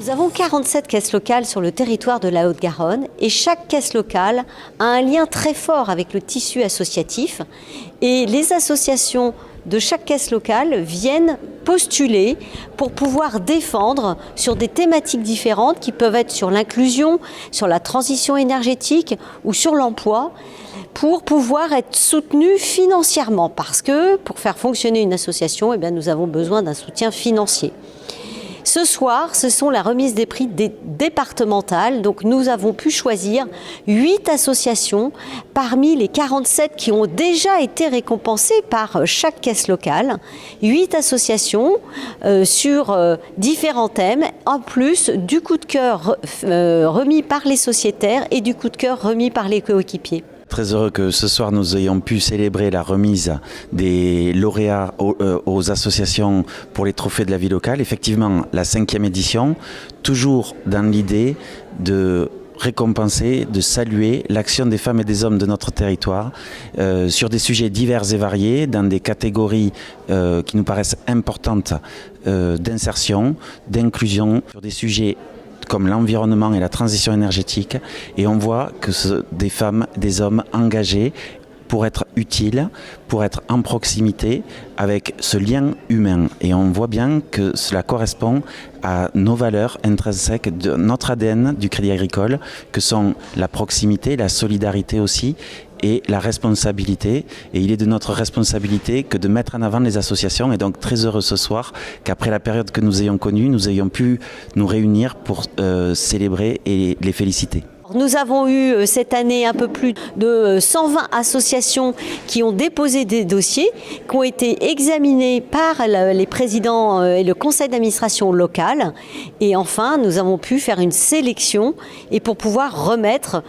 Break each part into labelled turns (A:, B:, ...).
A: Nous avons 47 caisses locales sur le territoire de la Haute-Garonne et chaque caisse locale a un lien très fort avec le tissu associatif et les associations de chaque caisse locale viennent postuler pour pouvoir défendre sur des thématiques différentes qui peuvent être sur l'inclusion, sur la transition énergétique ou sur l'emploi pour pouvoir être soutenus financièrement parce que pour faire fonctionner une association, nous avons besoin d'un soutien financier. Ce soir, ce sont la remise des prix départementales. Donc nous avons pu choisir 8 associations parmi les 47 qui ont déjà été récompensées par chaque caisse locale. 8 associations sur différents thèmes, en plus du coup de cœur remis par les sociétaires et du coup de cœur remis par les coéquipiers.
B: Très heureux que ce soir nous ayons pu célébrer la remise des lauréats aux associations pour les trophées de la vie locale. Effectivement, la 5e édition, toujours dans l'idée de récompenser, de saluer l'action des femmes et des hommes de notre territoire sur des sujets divers et variés, dans des catégories qui nous paraissent importantes d'insertion, d'inclusion, sur des sujets comme l'environnement et la transition énergétique, et on voit que des femmes, des hommes engagés pour être utiles, pour être en proximité avec ce lien humain. Et on voit bien que cela correspond à nos valeurs intrinsèques, de notre ADN du Crédit Agricole, que sont la proximité, la solidarité aussi, et la responsabilité. Et il est de notre responsabilité que de mettre en avant les associations. Et donc très heureux ce soir qu'après la période que nous ayons connue, nous ayons pu nous réunir pour célébrer et les féliciter.
A: Nous avons eu cette année un peu plus de 120 associations qui ont déposé des dossiers, qui ont été examinés par les présidents et le conseil d'administration local. Et enfin, nous avons pu faire une sélection et pour pouvoir remettre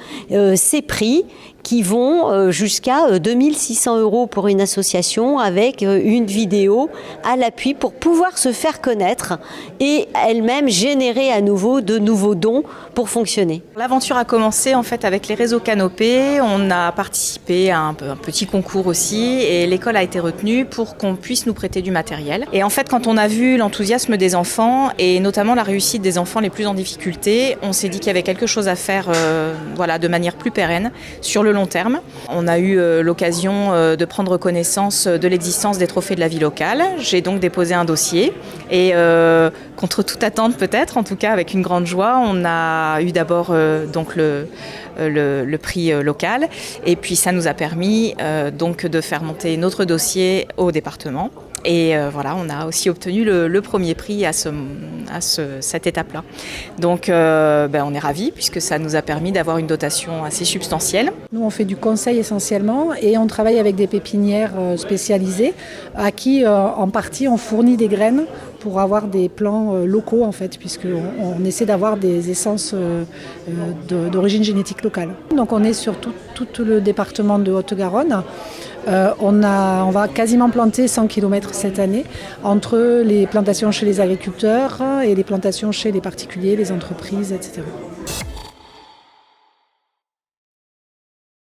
A: ces prix qui vont jusqu'à 2600 € pour une association avec une vidéo à l'appui pour pouvoir se faire connaître et elle-même générer à nouveau de nouveaux dons pour fonctionner.
C: L'aventure a commencé en fait avec les réseaux Canopé. On a participé à un petit concours aussi et l'école a été retenue pour qu'on puisse nous prêter du matériel. Et en fait, quand on a vu l'enthousiasme des enfants et notamment la réussite des enfants les plus en difficulté, on s'est dit qu'il y avait quelque chose à faire de manière plus pérenne sur le long terme. On a eu l'occasion de prendre connaissance de l'existence des trophées de la vie locale. J'ai donc déposé un dossier et contre toute attente peut-être, en tout cas avec une grande joie, on a eu d'abord donc le prix local et puis ça nous a permis donc de faire monter notre dossier au département. Et on a aussi obtenu le premier prix à cette étape-là. Donc on est ravis puisque ça nous a permis d'avoir une dotation assez substantielle.
D: Nous on fait du conseil essentiellement et on travaille avec des pépinières spécialisées à qui en partie on fournit des graines pour avoir des plants locaux en fait, puisqu'on essaie d'avoir des essences d'origine génétique locale. Donc on est sur tout le département de Haute-Garonne. On va quasiment planter 100 km cette année entre les plantations chez les agriculteurs et les plantations chez les particuliers, les entreprises, etc.